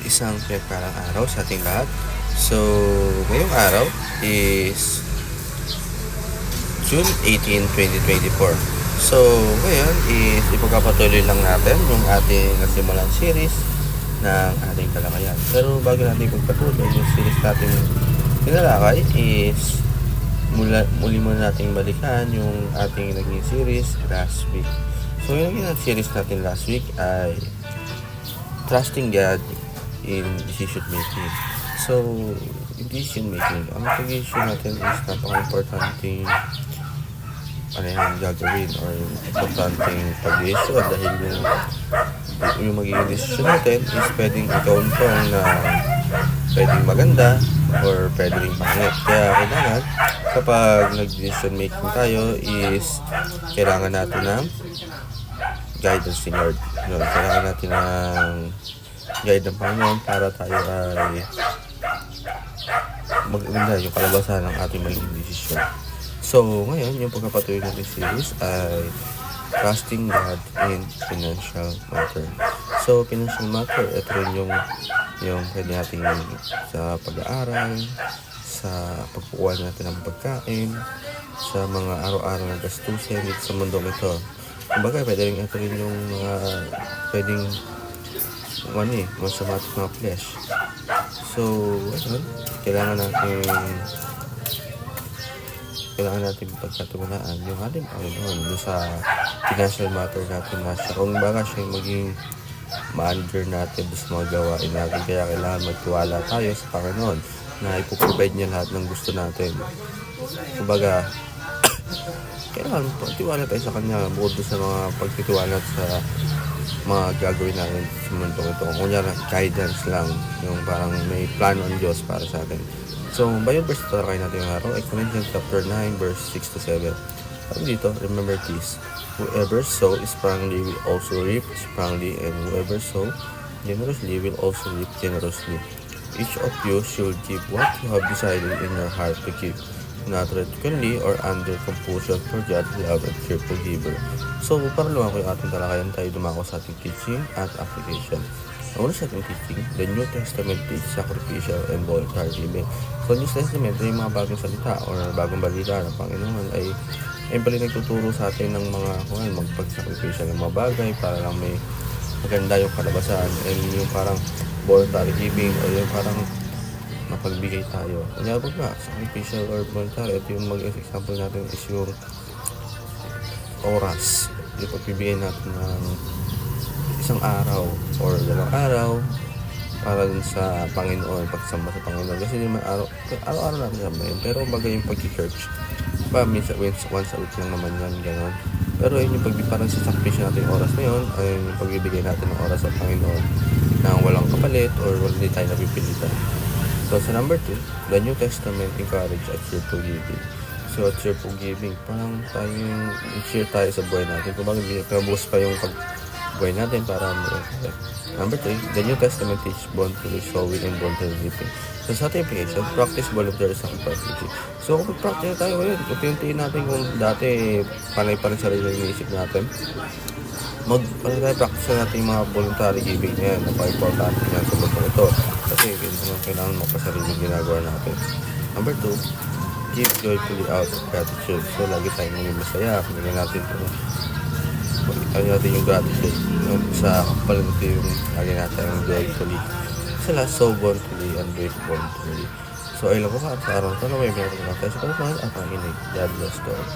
Isang pinagpalang araw sa ating lahat. So, ngayong araw is June 18, 2024. So, ngayon is ipagpapatuloy lang natin yung ating nasimulan series ng ating talakayan. Pero bago natin ipagpatuloy yung series natin tinalakay is muli muna nating balikan yung ating naging series last week. So, yung naging series natin last week ay Trusting God in decision making. So, in decision making, ang pag-issue natin is napaka-importanting gagawin or importanteng pag-issue dahil yung magiging decision natin is pwedeng ikaw-untong na pwedeng maganda or pwedeng pangit. Kaya kailangan kapag nag-decision making tayo is kailangan natin ng guidance ni Lord. Kailangan natin ng guide ng Panginoon para tayo ay maganda yung kalabasan ng ating magiging desisyon. So, ngayon, yung pagkapatuloy natin series ay Trusting God in Financial Matter. So, financial matter, ito rin yung pwede natin sa pag-aaral, sa pagkukuha natin ng pagkain, sa mga araw-araw na gastusin dito sa mundong ito. Kumbaga, pwede rin ito rin yung mga pwedeng masama at mga flesh. So, ayun, kailangan natin pagkatiwalaan yung ating Panginoon sa financial matter natin na siya. Kung baga siya yung maging manager natin sa mga gawain natin, kaya kailangan magtiwala tayo sa Panginoon na ipoprovide niya lahat ng gusto natin. Kumbaga, kailangan pagtiwala tayo sa Kanya bukod sa mga pagtitiwala sa mga gagawin natin sa mundo ito. Kunyari, guidance lang, yung parang may plano ang Diyos para sa atin. So, bayon verse na tayo natin ng araw, Corinthians chapter 9, verse 6 to 7. Sabi dito, remember this, whoever sow sparingly will also reap sparingly, and whoever sow generously will also reap generously. Each of you should give what you have decided in your heart to give, not reluctantly or under compulsion, for God love a cheerful giver. So, para lumayan ko yung ating talakayan, tayo dumako sa ating teaching at application. Ang una sa ating teaching, the New Testament teach sacrificial and voluntary giving. So, New Testament ay mga bagong salita or bagong balita ng Panginoon ay pala nagtuturo sa atin ng mga magpag-sacrificial ng mga bagay para lang may maganda yung kalabasan, and yung parang voluntary giving o yung parang mapagbigay tayo. Kanya ba sacrificial or voluntary, ito yung mag-example natin is yung oras. Yung pagbibigay natin ng isang araw or dalawang araw para dun sa Panginoon, pagsamba sa Panginoon. Kasi naman araw-araw natin sabayin. Pero bagay yung pag-church, minsan once a week lang naman yan, gano'n. Pero yun yung parang sa sacrifice natin oras na yun, ay yung pagbibigay natin ng oras sa Panginoon na walang kapalit or hindi tayo napipilitan. So, sa number 2, the New Testament encourage a cheerful giving. So, a cheerful giving, parang tayong share tayo sa buhay natin. Kung bakit pinaboost pa yung buhay natin para number 3, the New Testament teach voluntary sowing and voluntary reaping. So, sa ating application, practice voluntary sacrifice. So, kung practice tayo ngayon, unti-untiin natin kung dati panay pa rin sarili yung isip natin. Practice natin yung mga voluntary giving na yan. Napaka-importante yan sa mundo ito. Kasi kailangan magpasarili yung ginagawa natin. Number 2, give joyfully out of gratitude. So, lagi tayong maging masaya. Pagkakita natin yung gratitude. Sa kapalito yung lagi natin yung joyfully. Sa last, so voluntary and brave voluntary. So, ay lang ko sa araw. Sana may meron natin sa pagkakas at ang inig. God bless to all.